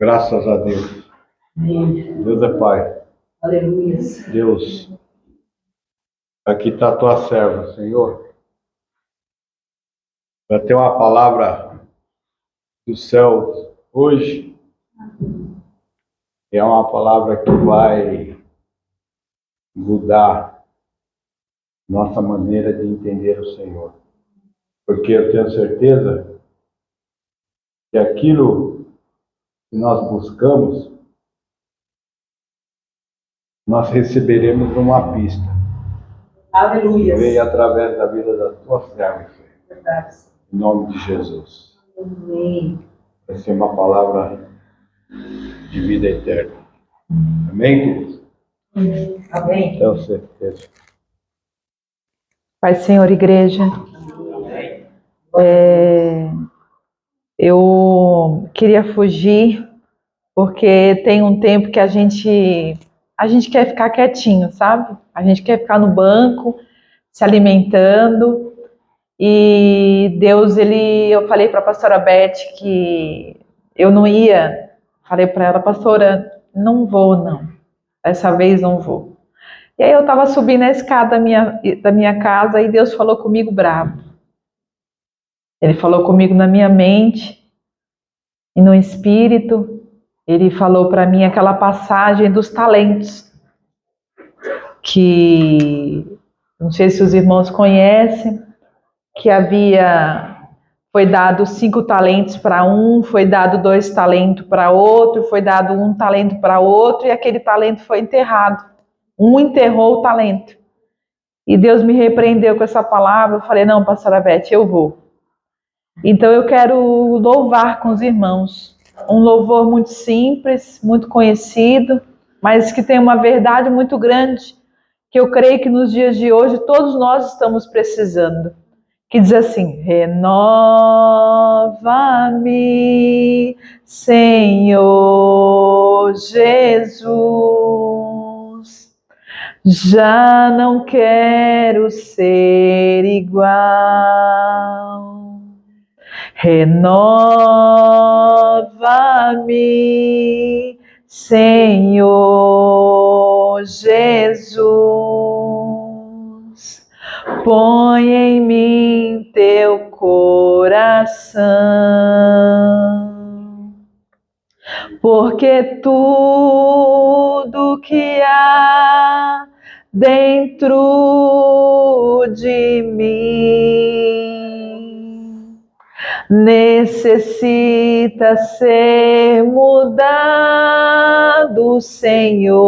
Graças a Deus. Amém. Deus é Pai. Aleluia. Deus, aqui está a tua serva, Senhor. Vai ter uma palavra do céu hoje. É uma palavra que vai mudar nossa maneira de entender o Senhor. Porque eu tenho certeza que aquilo que nós buscamos, nós receberemos uma pista. Aleluia. Veio através da vida da tua serva, Senhor. Verdade. Em nome de Jesus. Amém. Vai ser uma palavra de vida eterna. Amém, queridos? Amém. Tenho certeza. Pai, Senhor, igreja, eu queria fugir porque tem um tempo que a gente quer ficar quietinho, sabe? A gente quer ficar no banco, se alimentando. E Deus, eu falei para a pastora Beth que eu não ia. Falei para ela, pastora, não vou não. Dessa vez não vou. E aí eu estava subindo a escada da minha casa e Deus falou comigo bravo. Ele falou comigo na minha mente e no espírito. Ele falou para mim aquela passagem dos talentos, que não sei se os irmãos conhecem, que foi dado 5 talentos para um, foi dado 2 talentos para outro, foi dado 1 talento para outro e aquele talento foi enterrado. Um enterrou o talento. E Deus me repreendeu com essa palavra. Eu falei, não, pastora Beth, eu vou. Então eu quero louvar com os irmãos. Um louvor muito simples, muito conhecido, mas que tem uma verdade muito grande, que eu creio que nos dias de hoje todos nós estamos precisando. Que diz assim: renova-me, Senhor Jesus. Já não quero ser igual. Renova-me, Senhor Jesus. Põe em mim teu coração, porque tudo que há dentro de mim necessita ser mudado, Senhor,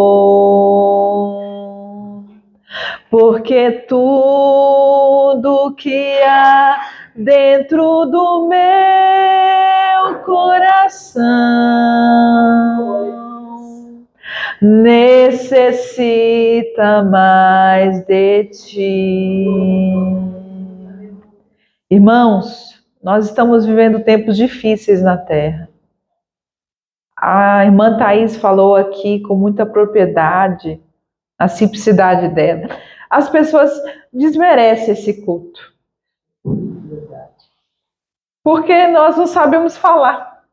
porque tudo que há dentro do meu coração necessita mais de ti. Irmãos, nós estamos vivendo tempos difíceis na Terra. A irmã Thaís falou aqui com muita propriedade a simplicidade dela. As pessoas desmerecem esse culto. Porque nós não sabemos falar.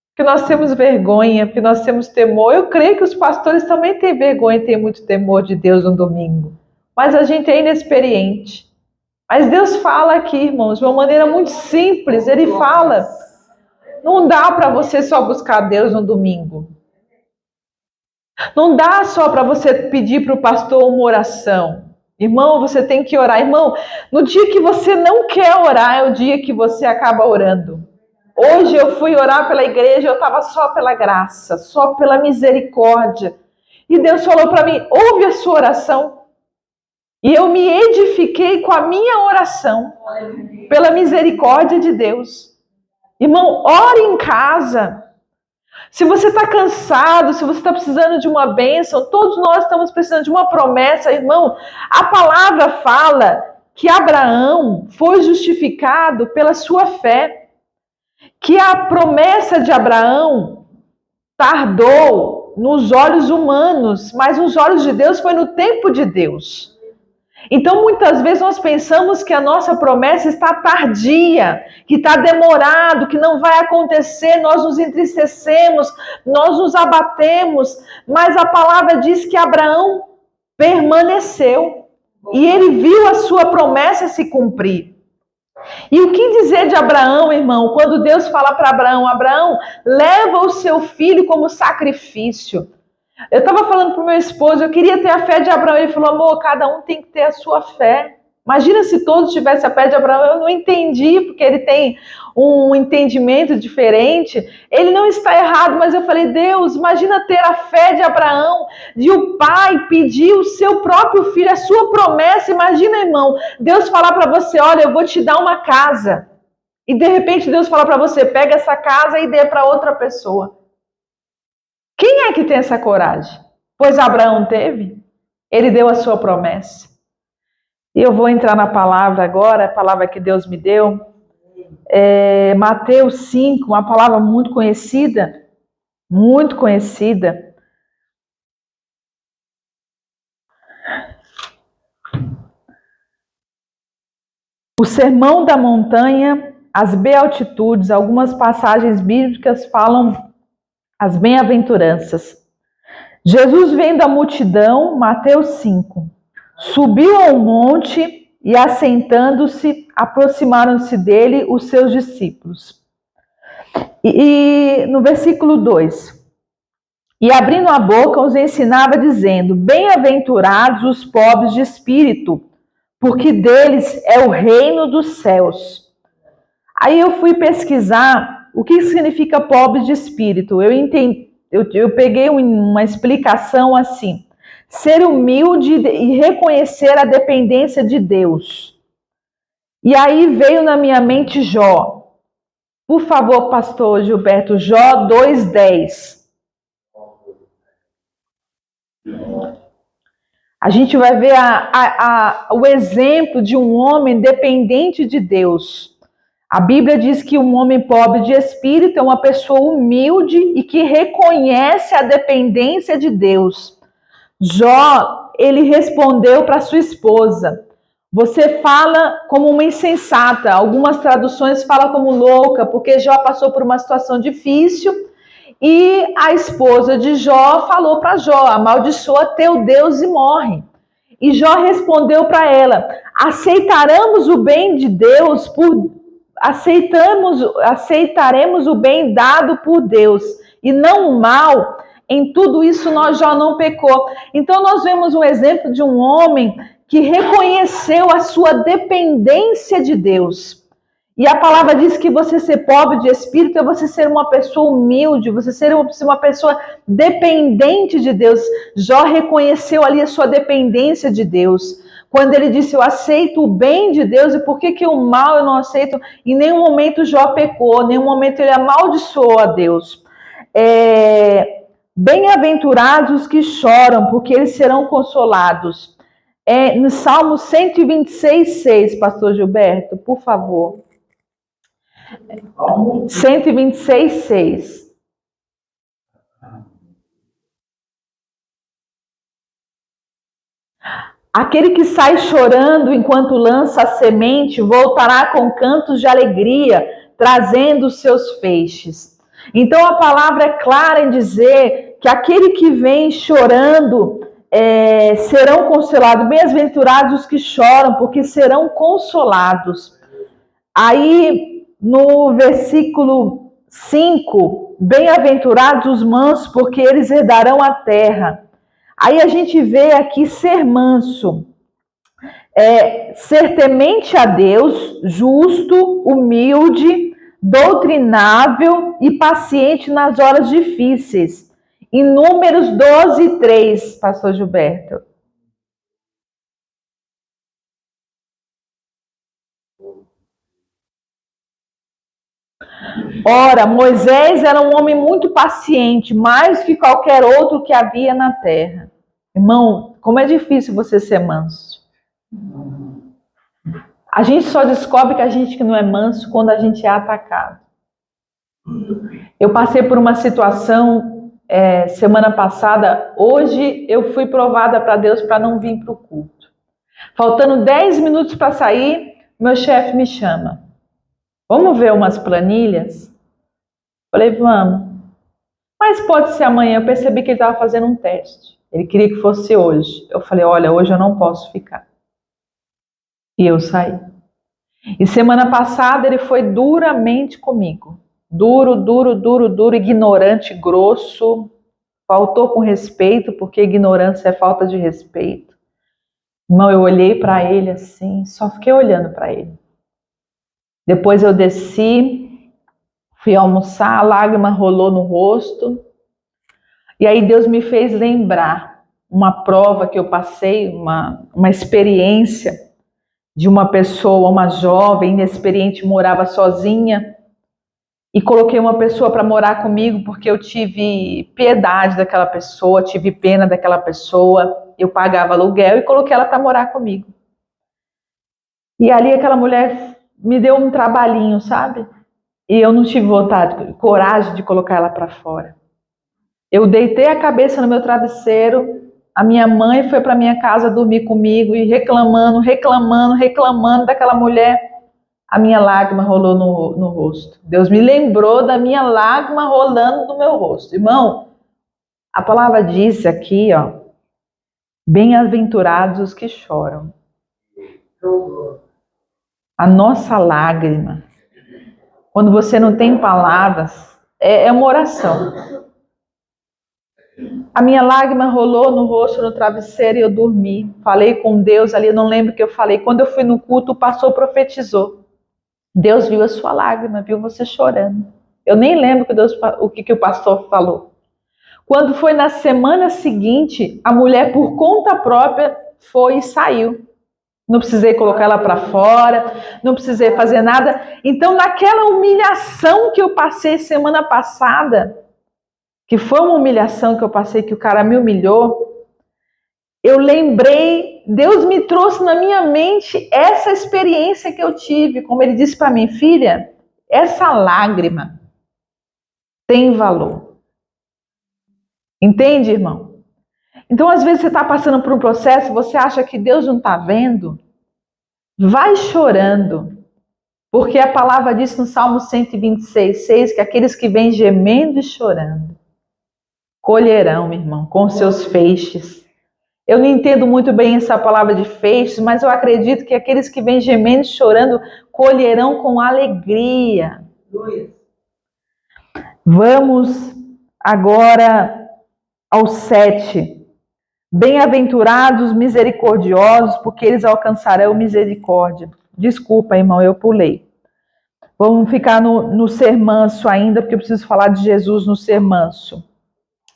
Porque nós temos vergonha, porque nós temos temor. Eu creio que os pastores também têm vergonha e têm muito temor de Deus no domingo. Mas a gente é inexperiente. Mas Deus fala aqui, irmãos, de uma maneira muito simples. Ele fala. Não dá para você só buscar Deus no domingo. Não dá só para você pedir para o pastor uma oração. Irmão, você tem que orar. Irmão, no dia que você não quer orar, é o dia que você acaba orando. Hoje eu fui orar pela igreja, eu estava só pela graça, só pela misericórdia. E Deus falou para mim, ouve a sua oração. E eu me edifiquei com a minha oração, pela misericórdia de Deus. Irmão, ore em casa. Se você está cansado, se você está precisando de uma bênção, todos nós estamos precisando de uma promessa, irmão. A palavra fala que Abraão foi justificado pela sua fé, que a promessa de Abraão tardou nos olhos humanos, mas nos olhos de Deus foi no tempo de Deus. Então, muitas vezes nós pensamos que a nossa promessa está tardia, que está demorado, que não vai acontecer, nós nos entristecemos, nós nos abatemos, mas a palavra diz que Abraão permaneceu e ele viu a sua promessa se cumprir. E o que dizer de Abraão, irmão, quando Deus fala para Abraão, Abraão, leva o seu filho como sacrifício. Eu estava falando para o meu esposo, eu queria ter a fé de Abraão. Ele falou, amor, cada um tem que ter a sua fé. Imagina se todos tivessem a fé de Abraão. Eu não entendi, porque ele tem um entendimento diferente. Ele não está errado, mas eu falei, Deus, imagina ter a fé de Abraão, de o pai pedir o seu próprio filho, a sua promessa. Imagina, irmão, Deus falar para você, olha, eu vou te dar uma casa. E de repente Deus fala para você, pega essa casa e dê para outra pessoa. Quem é que tem essa coragem? Pois Abraão teve. Ele deu a sua promessa. E eu vou entrar na palavra agora, a palavra que Deus me deu. Mateus 5, uma palavra muito conhecida. Muito conhecida. O Sermão da Montanha, as Beatitudes, algumas passagens bíblicas falam as bem-aventuranças. Jesus vendo a multidão, Mateus 5, subiu ao monte e assentando-se, aproximaram-se dele os seus discípulos. E no versículo 2, e abrindo a boca os ensinava dizendo, bem-aventurados os pobres de espírito, porque deles é o reino dos céus. Aí eu fui pesquisar o que significa pobre de espírito. Eu peguei uma explicação assim, ser humilde e reconhecer a dependência de Deus. E aí veio na minha mente Jó. Por favor, pastor Gilberto, Jó 2:10. A gente vai ver o exemplo de um homem dependente de Deus. A Bíblia diz que um homem pobre de espírito é uma pessoa humilde e que reconhece a dependência de Deus. Jó, ele respondeu para sua esposa, você fala como uma insensata, algumas traduções falam como louca, porque Jó passou por uma situação difícil e a esposa de Jó falou para Jó, amaldiçoa teu Deus e morre. E Jó respondeu para ela, aceitaremos o bem de Deus aceitaremos o bem dado por Deus e não o mal. Em tudo isso Jó não pecou. Então nós vemos um exemplo de um homem que reconheceu a sua dependência de Deus. E a palavra diz que você ser pobre de espírito é você ser uma pessoa humilde, você ser uma pessoa dependente de Deus. Jó reconheceu ali a sua dependência de Deus. Quando ele disse, eu aceito o bem de Deus, e por que o mal eu não aceito? Em nenhum momento Jó pecou, em nenhum momento ele amaldiçoou a Deus. Bem-aventurados os que choram, porque eles serão consolados. No Salmo 126:6, pastor Gilberto, por favor. 126:6. Aquele que sai chorando enquanto lança a semente, voltará com cantos de alegria, trazendo os seus feixes. Então a palavra é clara em dizer que aquele que vem chorando serão consolados. Bem-aventurados os que choram, porque serão consolados. Aí no versículo 5, bem-aventurados os mansos, porque eles herdarão a terra. Aí a gente vê aqui ser manso, ser temente a Deus, justo, humilde, doutrinável e paciente nas horas difíceis. Em Números 12:3, pastor Gilberto. Ora, Moisés era um homem muito paciente, mais que qualquer outro que havia na terra. Irmão, como é difícil você ser manso. A gente só descobre que a gente não é manso quando a gente é atacado. Eu passei por uma situação semana passada. Hoje eu fui provada para Deus para não vir para o culto. Faltando 10 minutos para sair, meu chefe me chama. Vamos ver umas planilhas? Falei, vamos. Mas pode ser amanhã. Eu percebi que ele estava fazendo um teste. Ele queria que fosse hoje. Eu falei, olha, hoje eu não posso ficar. E eu saí. E semana passada ele foi duramente comigo. Duro, ignorante, grosso. Faltou com respeito, porque ignorância é falta de respeito. Irmão, eu olhei para ele assim, só fiquei olhando para ele. Depois eu desci, fui almoçar, a lágrima rolou no rosto. E aí Deus me fez lembrar uma prova que eu passei, uma experiência de uma pessoa, uma jovem inexperiente, morava sozinha. E coloquei uma pessoa para morar comigo porque eu tive piedade daquela pessoa, tive pena daquela pessoa. Eu pagava aluguel e coloquei ela para morar comigo. E ali aquela mulher me deu um trabalhinho, sabe? E eu não tive vontade, coragem de colocar ela para fora. Eu deitei a cabeça no meu travesseiro, a minha mãe foi para minha casa dormir comigo e reclamando daquela mulher. A minha lágrima rolou no rosto. Deus me lembrou da minha lágrima rolando no meu rosto. Irmão, a palavra diz aqui, ó, bem-aventurados os que choram. A nossa lágrima, quando você não tem palavras, é uma oração. A minha lágrima rolou no rosto, no travesseiro e eu dormi. Falei com Deus ali, eu não lembro o que eu falei. Quando eu fui no culto, o pastor profetizou. Deus viu a sua lágrima, viu você chorando. Eu nem lembro o que o pastor falou. Quando foi na semana seguinte, a mulher por conta própria foi e saiu. Não precisei colocar ela para fora, não precisei fazer nada. Então, naquela humilhação que eu passei semana passada, que foi uma humilhação que eu passei, que o cara me humilhou, eu lembrei, Deus me trouxe na minha mente essa experiência que eu tive. Como ele disse para mim, filha, essa lágrima tem valor. Entende, irmão? Então, às vezes você está passando por um processo, você acha que Deus não está vendo? Vai chorando. Porque a palavra diz no Salmo 126:6 que aqueles que vêm gemendo e chorando colherão, meu irmão, com seus feixes. Eu não entendo muito bem essa palavra de feixes, mas eu acredito que aqueles que vêm gemendo e chorando colherão com alegria. Vamos agora ao 7. Bem-aventurados misericordiosos, porque eles alcançarão misericórdia. Desculpa, irmão, eu pulei. Vamos ficar no ser manso ainda, porque eu preciso falar de Jesus no ser manso.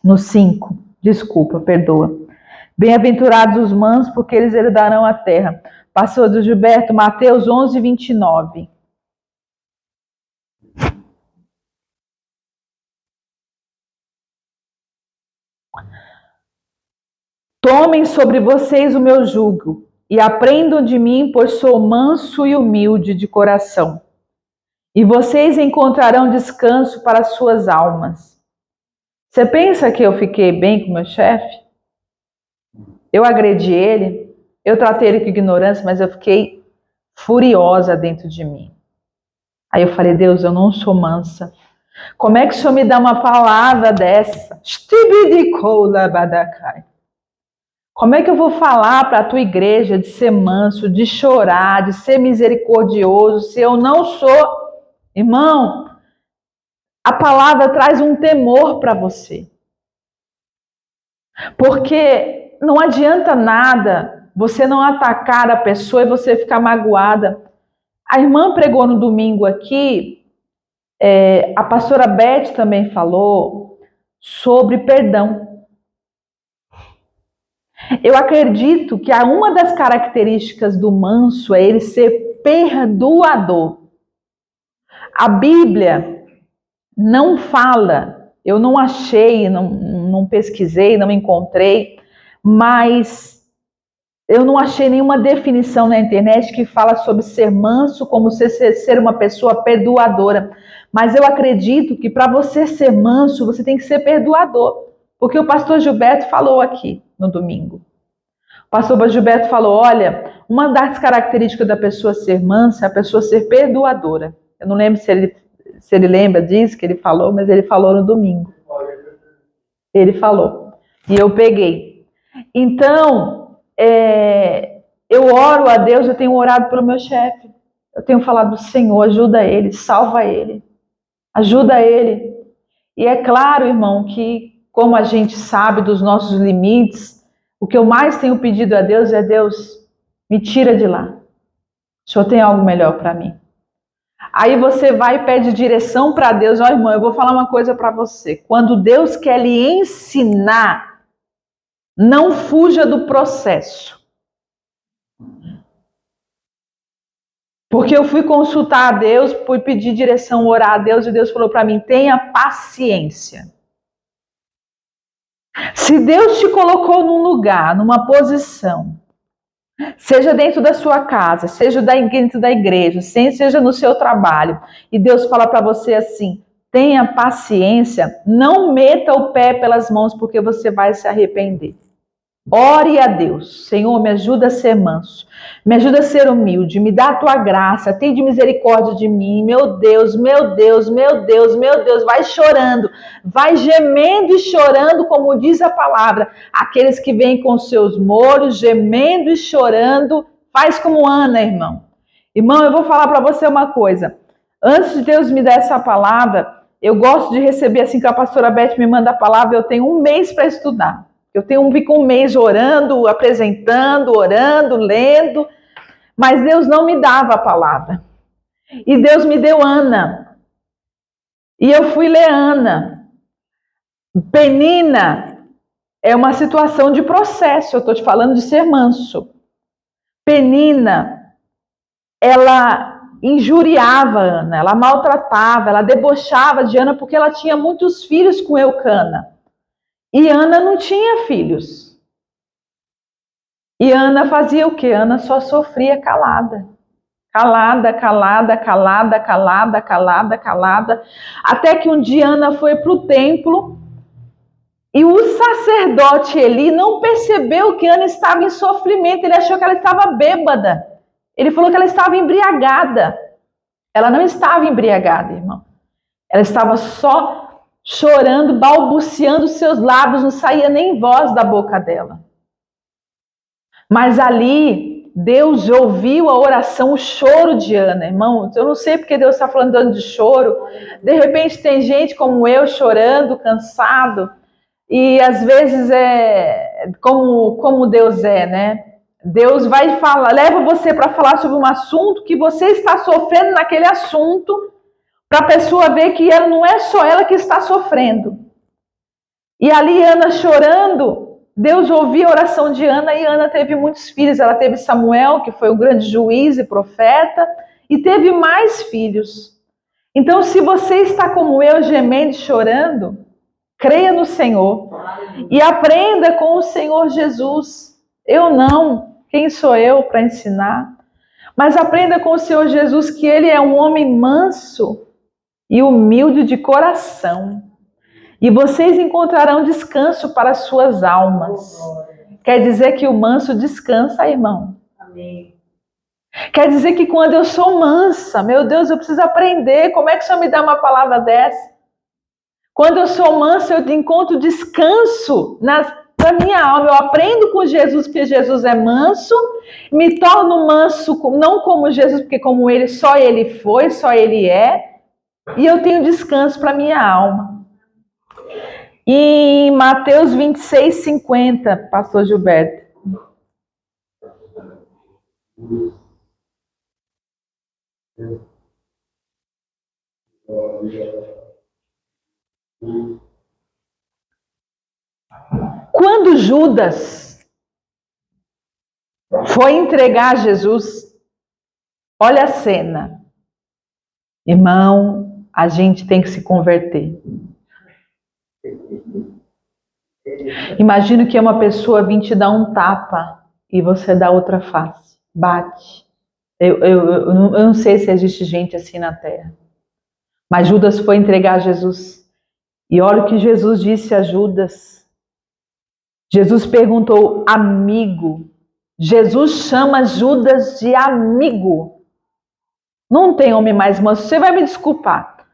No 5. Desculpa, perdoa. Bem-aventurados os mansos, porque eles herdarão a terra. Pastor do Gilberto, Mateus 11:29. Tomem sobre vocês o meu jugo e aprendam de mim, pois sou manso e humilde de coração. E vocês encontrarão descanso para as suas almas. Você pensa que eu fiquei bem com meu chefe? Eu agredi ele, eu tratei ele com ignorância, mas eu fiquei furiosa dentro de mim. Aí eu falei, Deus, eu não sou mansa. Como é que o Senhor me dá uma palavra dessa? Como é que eu vou falar para a tua igreja de ser manso, de chorar, de ser misericordioso, se eu não sou? Irmão, a palavra traz um temor para você. Porque não adianta nada você não atacar a pessoa e você ficar magoada. A irmã pregou no domingo aqui, a pastora Beth também falou sobre perdão. Eu acredito que uma das características do manso é ele ser perdoador. A Bíblia não fala, eu não achei, não pesquisei, não encontrei, mas eu não achei nenhuma definição na internet que fala sobre ser manso como ser uma pessoa perdoadora. Mas eu acredito que para você ser manso, você tem que ser perdoador. Porque o pastor Gilberto falou aqui no domingo. O pastor Gilberto falou, olha, uma das características da pessoa ser mansa é a pessoa ser perdoadora. Eu não lembro se ele lembra disso que ele falou, mas ele falou no domingo. Ele falou. E eu peguei. Então, eu oro a Deus, eu tenho orado pelo meu chefe. Eu tenho falado, Senhor, ajuda ele, salva ele. Ajuda ele. E é claro, irmão, que como a gente sabe dos nossos limites, o que eu mais tenho pedido a Deus é, Deus, me tira de lá. O Senhor tem algo melhor para mim. Aí você vai e pede direção para Deus. Ó, irmão, eu vou falar uma coisa para você. Quando Deus quer lhe ensinar, não fuja do processo. Porque eu fui consultar a Deus, fui pedir direção, orar a Deus, e Deus falou para mim, tenha paciência. Se Deus te colocou num lugar, numa posição, seja dentro da sua casa, seja dentro da igreja, seja no seu trabalho, e Deus fala para você assim, tenha paciência, não meta o pé pelas mãos, porque você vai se arrepender. Ore a Deus, Senhor, me ajuda a ser manso, me ajuda a ser humilde, me dá a tua graça, tem de misericórdia de mim, meu Deus, meu Deus, meu Deus, meu Deus, vai chorando, vai gemendo e chorando, como diz a palavra, aqueles que vêm com seus molhos, gemendo e chorando, faz como Ana, irmão. Irmão, eu vou falar para você uma coisa, antes de Deus me dar essa palavra, eu gosto de receber assim que a pastora Beth me manda a palavra, eu tenho um mês para estudar. Eu fico um mês orando, apresentando, orando, lendo, mas Deus não me dava a palavra. E Deus me deu Ana. E eu fui ler Ana. Penina é uma situação de processo, eu estou te falando de ser manso. Penina, ela injuriava Ana, ela maltratava, ela debochava de Ana porque ela tinha muitos filhos com Eucana. E Ana não tinha filhos. E Ana fazia o quê? Ana só sofria calada. Calada, calada, calada, calada, calada, calada. Até que um dia Ana foi para o templo e o sacerdote Eli não percebeu que Ana estava em sofrimento. Ele achou que ela estava bêbada. Ele falou que ela estava embriagada. Ela não estava embriagada, irmão. Ela estava só chorando, balbuciando seus lábios, não saía nem voz da boca dela. Mas ali, Deus ouviu a oração, o choro de Ana, irmão. Eu não sei porque Deus está falando de choro. De repente tem gente como eu chorando, cansado. E às vezes é como Deus é, né? Deus vai falar, leva você para falar sobre um assunto que você está sofrendo naquele assunto, para a pessoa ver que ela não é só ela que está sofrendo. E ali Ana chorando, Deus ouviu a oração de Ana e Ana teve muitos filhos. Ela teve Samuel, que foi um grande juiz e profeta, e teve mais filhos. Então, se você está como eu, gemendo e chorando, creia no Senhor e aprenda com o Senhor Jesus. Eu não, quem sou eu para ensinar? Mas aprenda com o Senhor Jesus que Ele é um homem manso e humilde de coração. E vocês encontrarão descanso para as suas almas. Quer dizer que o manso descansa, irmão. Amém. Quer dizer que quando eu sou mansa, meu Deus, eu preciso aprender. Como é que o Senhor me dá uma palavra dessa? Quando eu sou mansa, eu encontro descanso para minha alma. Eu aprendo com Jesus, porque Jesus é manso. Me torno manso, não como Jesus, porque como Ele, só Ele foi, só Ele é. E eu tenho descanso para minha alma. E em Mateus 26, 50, pastor Gilberto. Quando Judas foi entregar Jesus, olha a cena. Irmão, a gente tem que se converter. Imagino que uma pessoa vir te dar um tapa e você dá outra face. Bate. Eu não sei se existe gente assim na terra. Mas Judas foi entregar Jesus. E olha o que Jesus disse a Judas. Jesus perguntou, amigo, Jesus chama Judas de amigo. Não tem homem mais manso. Você vai me desculpar.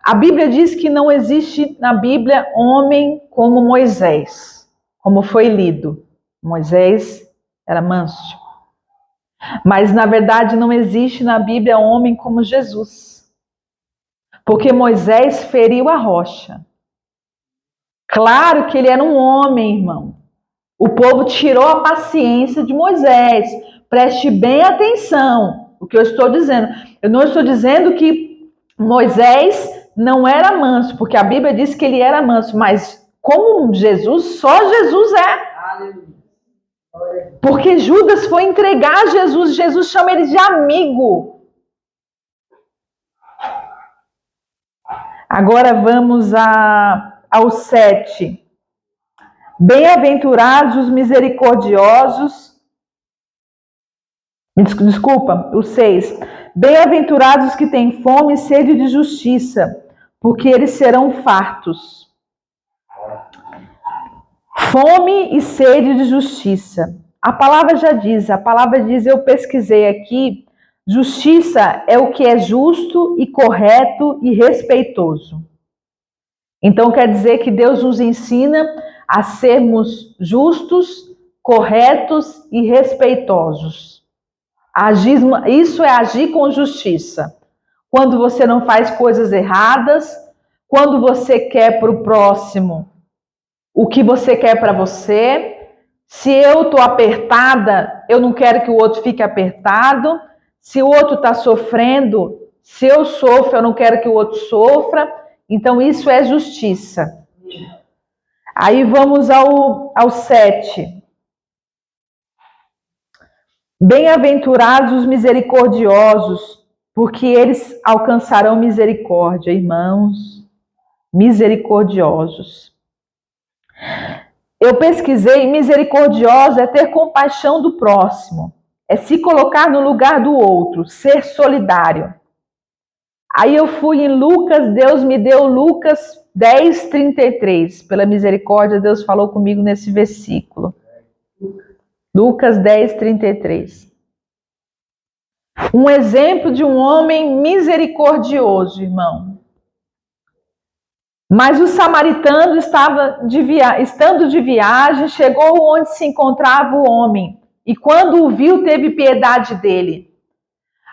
A Bíblia diz que não existe na Bíblia homem como Moisés, como foi lido. Moisés era manso. Mas na verdade não existe na Bíblia homem como Jesus. Porque Moisés feriu a rocha. Claro que ele era um homem, irmão. O povo tirou a paciência de Moisés. Preste bem atenção o que eu estou dizendo. Eu não estou dizendo que Moisés não era manso, porque a Bíblia diz que ele era manso, mas como Jesus, só Jesus é. Porque Judas foi entregar Jesus, Jesus chama ele de amigo. Agora vamos ao 7. Bem-aventurados os misericordiosos. Desculpa, o 6. Bem-aventurados os que têm fome e sede de justiça, porque eles serão fartos. Fome e sede de justiça. A palavra já diz, eu pesquisei aqui, justiça é o que é justo e correto e respeitoso. Então quer dizer que Deus nos ensina a sermos justos, corretos e respeitosos. Isso é agir com justiça. Quando você não faz coisas erradas, quando você quer para o próximo o que você quer para você. Se eu estou apertada, eu não quero que o outro fique apertado. Se o outro está sofrendo, se eu sofro, eu não quero que o outro sofra. Então isso é justiça. Aí vamos ao 7. Bem-aventurados os misericordiosos, porque eles alcançarão misericórdia, irmãos, misericordiosos. Eu pesquisei, misericordioso é ter compaixão do próximo, é se colocar no lugar do outro, ser solidário. Aí eu fui em Lucas, Deus me deu Lucas 10:33. Pela misericórdia, Deus falou comigo nesse versículo. Lucas 10:33. Um exemplo de um homem misericordioso, irmão. Mas o samaritano estando de viagem, chegou onde se encontrava o homem. E quando o viu, teve piedade dele.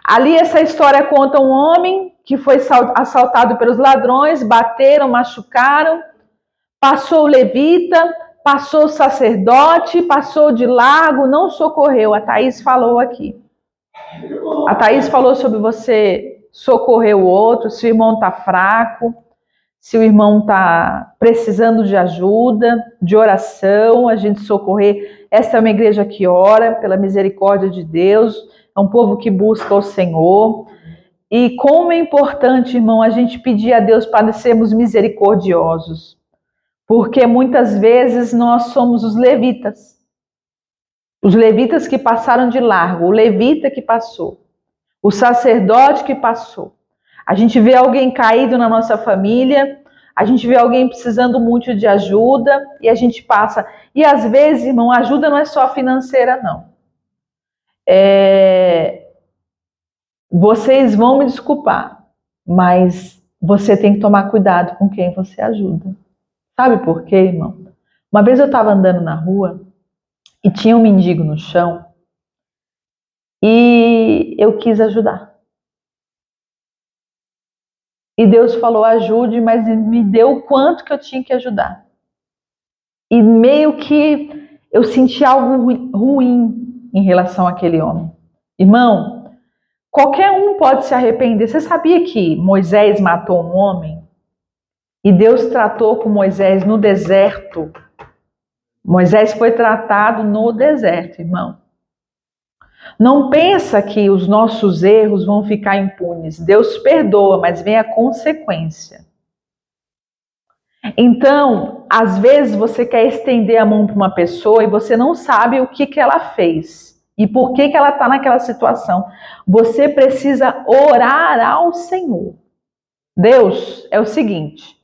Ali essa história conta um homem que foi assaltado pelos ladrões, bateram, machucaram. Passou o levita, passou o sacerdote, passou de largo, não socorreu. A Thaís falou aqui. A Thaís falou sobre você socorrer o outro, se o irmão está fraco, se o irmão está precisando de ajuda, de oração, a gente socorrer. Essa é uma igreja que ora pela misericórdia de Deus, é um povo que busca o Senhor. E como é importante, irmão, a gente pedir a Deus para sermos misericordiosos. Porque muitas vezes nós somos os levitas. Os levitas que passaram de largo, o levita que passou, o sacerdote que passou. A gente vê alguém caído na nossa família, a gente vê alguém precisando muito de ajuda e a gente passa. E às vezes, irmão, a ajuda não é só financeira, não. Vocês vão me desculpar, mas você tem que tomar cuidado com quem você ajuda. Sabe por quê, irmão? Uma vez eu estava andando na rua e tinha um mendigo no chão e eu quis ajudar. E Deus falou, ajude, mas me deu o quanto que eu tinha que ajudar. E meio que eu senti algo ruim em relação àquele homem. Irmão, qualquer um pode se arrepender. Você sabia que Moisés matou um homem? E Deus tratou com Moisés no deserto. Moisés foi tratado no deserto, irmão. Não pensa que os nossos erros vão ficar impunes. Deus perdoa, mas vem a consequência. Então, às vezes você quer estender a mão para uma pessoa e você não sabe o que ela fez e por que ela está naquela situação. Você precisa orar ao Senhor. Deus, é o seguinte,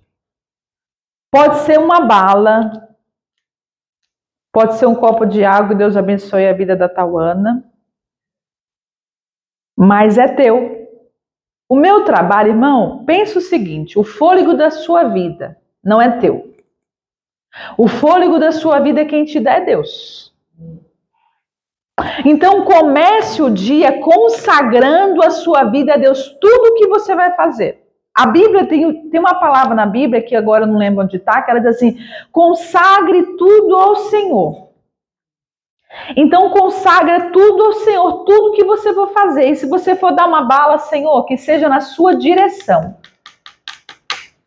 pode ser uma bala, Pode ser um copo de água, Deus abençoe a vida da Tauana. Mas é teu. O meu trabalho, irmão, pensa o seguinte, o fôlego da sua vida não é teu. O fôlego da sua vida é quem te dá é Deus. Então comece o dia consagrando a sua vida a Deus, tudo o que você vai fazer. A Bíblia tem uma palavra na Bíblia, que agora eu não lembro onde está, que ela diz assim, consagre tudo ao Senhor. Então consagra tudo ao Senhor, tudo que você for fazer. E se você for dar uma bala, Senhor, que seja na sua direção.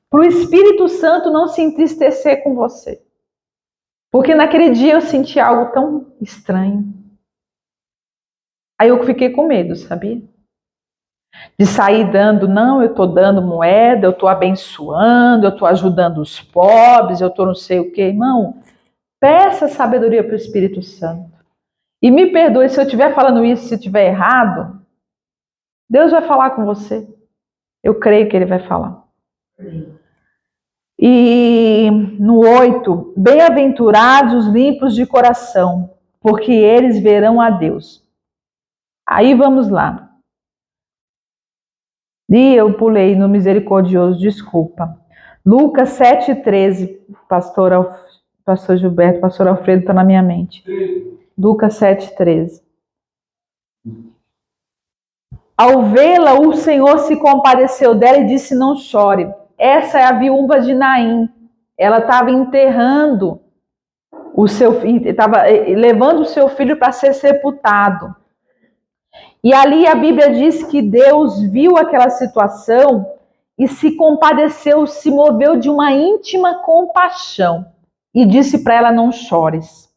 Para o Espírito Santo não se entristecer com você. Porque naquele dia eu senti algo tão estranho. Aí eu fiquei com medo, sabia? De sair dando, não, eu estou dando moeda, eu estou abençoando, eu estou ajudando os pobres, eu estou não sei o quê. Irmão, peça sabedoria para o Espírito Santo. E me perdoe se eu estiver falando isso, se eu estiver errado. Deus vai falar com você. Eu creio que Ele vai falar. E no 8, bem-aventurados os limpos de coração, porque eles verão a Deus. Aí vamos lá. E eu pulei no misericordioso, desculpa. Lucas 7,13, pastor Gilberto, pastor Alfredo está na minha mente. Lucas 7,13. Ao vê-la, o Senhor se compadeceu dela e disse, não chore. Essa é a viúva de Naim. Ela estava enterrando o seu filho, estava levando o seu filho para ser sepultado. E ali a Bíblia diz que Deus viu aquela situação e se compadeceu, se moveu de uma íntima compaixão e disse para ela, não chores.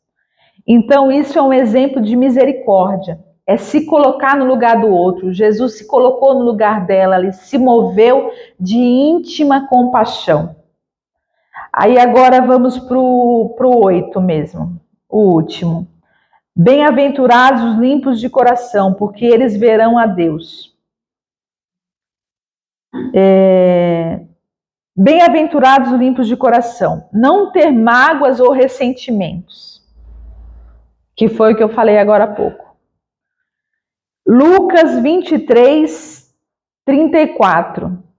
Então isso é um exemplo de misericórdia, é se colocar no lugar do outro. Jesus se colocou no lugar dela, ele se moveu de íntima compaixão. Aí agora vamos para o 8 mesmo, o último. Bem-aventurados os limpos de coração, porque eles verão a Deus. Bem-aventurados os limpos de coração, não ter mágoas ou ressentimentos, que foi o que eu falei agora há pouco. Lucas 23, 34.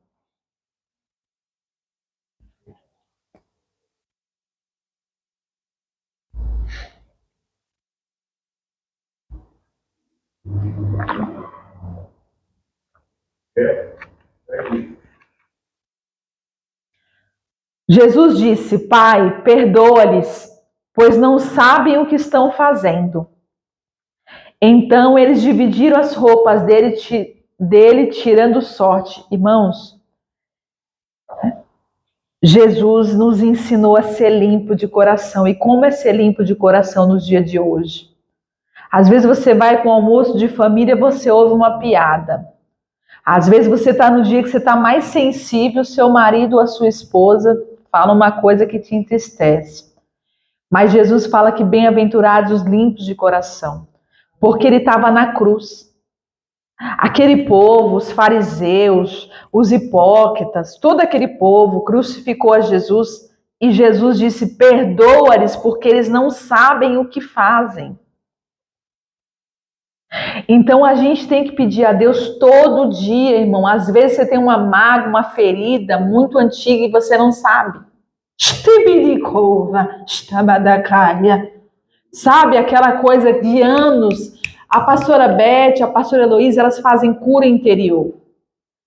Jesus disse, Pai, perdoa-lhes, pois não sabem o que estão fazendo. Então eles dividiram as roupas dele tirando sorte. Irmãos, Jesus nos ensinou a ser limpo de coração. E como é ser limpo de coração nos dias de hoje? Às vezes você vai com o almoço de família, você ouve uma piada. Às vezes você está no dia que você está mais sensível, seu marido ou a sua esposa fala uma coisa que te entristece. Mas Jesus fala que bem-aventurados os limpos de coração, porque ele estava na cruz. Aquele povo, os fariseus, os hipócritas, todo aquele povo crucificou a Jesus e Jesus disse, perdoa-lhes porque eles não sabem o que fazem. Então a gente tem que pedir a Deus todo dia, irmão. Às vezes você tem uma mágoa, uma ferida muito antiga e você não sabe. Sabe aquela coisa de anos? A pastora Beth, a pastora Heloísa, elas fazem cura interior.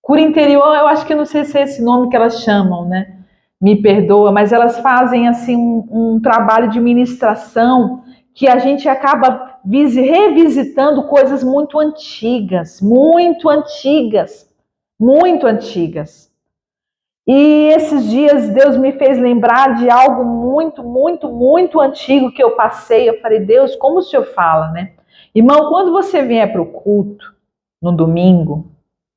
Cura interior, eu acho que não sei se é esse nome que elas chamam, né? Me perdoa, mas elas fazem assim um trabalho de ministração que a gente acaba revisitando coisas muito antigas, muito antigas, muito antigas. E esses dias Deus me fez lembrar de algo muito, muito, muito antigo que eu passei. Eu falei, Deus, como o Senhor fala, né? Irmão, quando você vier para o culto, no domingo,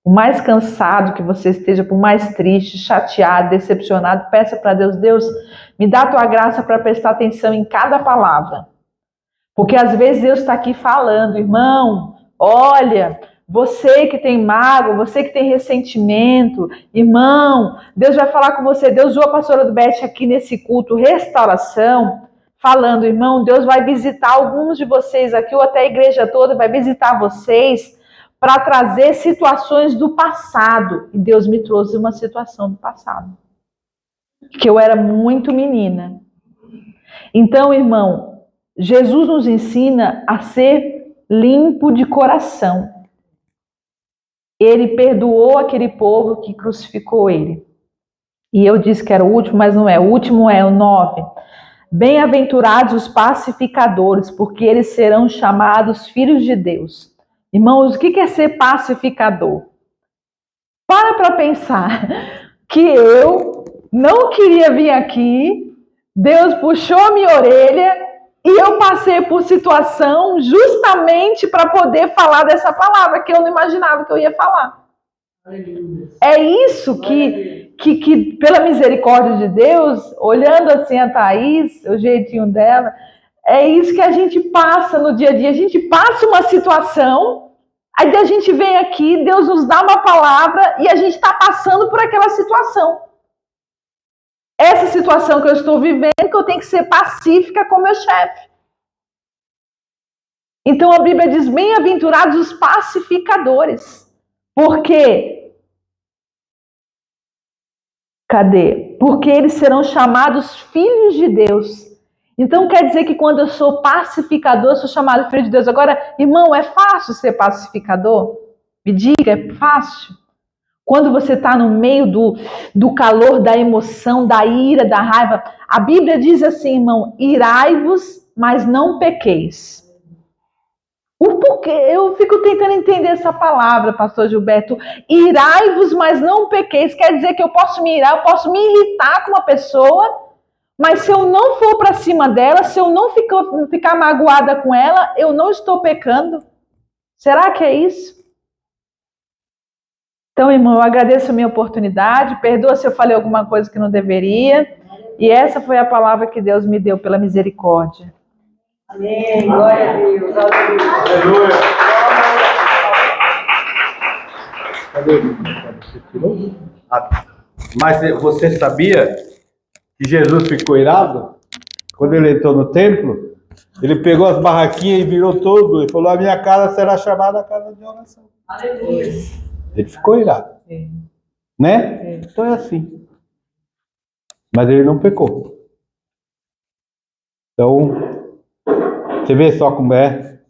por mais cansado que você esteja, por mais triste, chateado, decepcionado, peça para Deus, Deus, me dá a tua graça para prestar atenção em cada palavra. Porque às vezes Deus está aqui falando, irmão, olha, você que tem mágoa, você que tem ressentimento, irmão, Deus vai falar com você. Deus usou a pastora do Beth aqui nesse culto, restauração, falando, irmão, Deus vai visitar alguns de vocês aqui, ou até a igreja toda vai visitar vocês para trazer situações do passado. E Deus me trouxe uma situação do passado, que eu era muito menina. Então, irmão, Jesus nos ensina a ser limpo de coração. Ele perdoou aquele povo que crucificou ele. E eu disse que era o último, mas não é. O último é o 9. Bem-aventurados os pacificadores, porque eles serão chamados filhos de Deus. Irmãos, o que é ser pacificador? Para pensar que eu não queria vir aqui, Deus puxou a minha orelha e eu passei por situação justamente para poder falar dessa palavra que eu não imaginava que eu ia falar. É isso que pela misericórdia de Deus, olhando assim a Thaís, o jeitinho dela, é isso que a gente passa no dia a dia. A gente passa uma situação, aí a gente vem aqui, Deus nos dá uma palavra e a gente está passando por aquela situação. Essa situação que eu estou vivendo, que eu tenho que ser pacífica com meu chefe. Então a Bíblia diz, bem-aventurados os pacificadores. Por quê? Cadê? Porque eles serão chamados filhos de Deus. Então quer dizer que quando eu sou pacificador, eu sou chamado filho de Deus. Agora, irmão, é fácil ser pacificador? Me diga, é fácil? Quando você está no meio do calor, da emoção, da ira, da raiva, a Bíblia diz assim, irmão, irai-vos, mas não pequeis. O porquê? Eu fico tentando entender essa palavra, pastor Gilberto. Irai-vos, mas não pequeis. Quer dizer que eu posso me irar, eu posso me irritar com uma pessoa, mas se eu não for para cima dela, se eu não ficar magoada com ela, eu não estou pecando. Será que é isso? Então, irmão, eu agradeço a minha oportunidade, perdoa se eu falei alguma coisa que não deveria, e essa foi a palavra que Deus me deu pela misericórdia. Amém. Glória a Deus. Aleluia. Cadê? Você tirou? Mas você sabia que Jesus ficou irado? Quando ele entrou no templo, ele pegou as barraquinhas e virou todo, e falou, a minha casa será chamada casa de oração. Aleluia. Ele ficou irado. Né? Então é assim. Mas ele não pecou. Então, você vê só como é.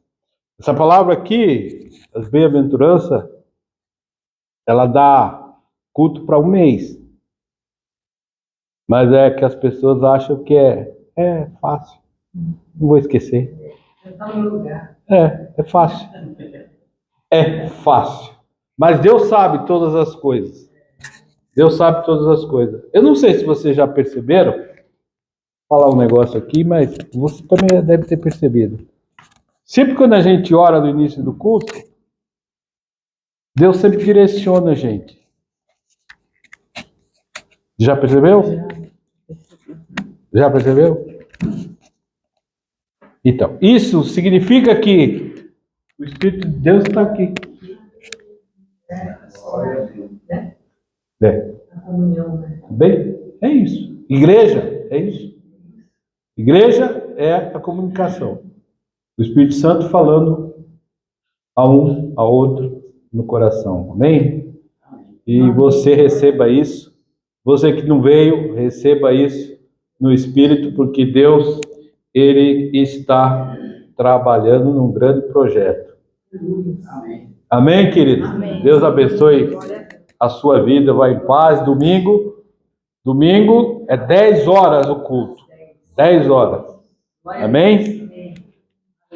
Essa palavra aqui, as bem-aventuranças, ela dá culto para um mês. Mas é que as pessoas acham que é fácil. Não vou esquecer. Está no lugar. É fácil. É fácil. Mas Deus sabe todas as coisas. Deus sabe todas as coisas. Eu não sei se vocês já perceberam. Vou falar um negócio aqui, mas você também deve ter percebido. Sempre quando a gente ora no início do culto, Deus sempre direciona a gente. Já percebeu? Já percebeu? Então, isso significa que o Espírito de Deus está aqui. A comunhão, né? Bem, é isso. Igreja, é isso. Igreja é a comunicação. O Espírito Santo falando a um, a outro no coração. Amém? E você receba isso. Você que não veio, receba isso no Espírito, porque Deus, Ele está trabalhando num grande projeto. Amém. Amém, querido? Amém. Deus abençoe a sua vida. Vai em paz. Domingo é 10 horas o culto. 10 horas. Amém?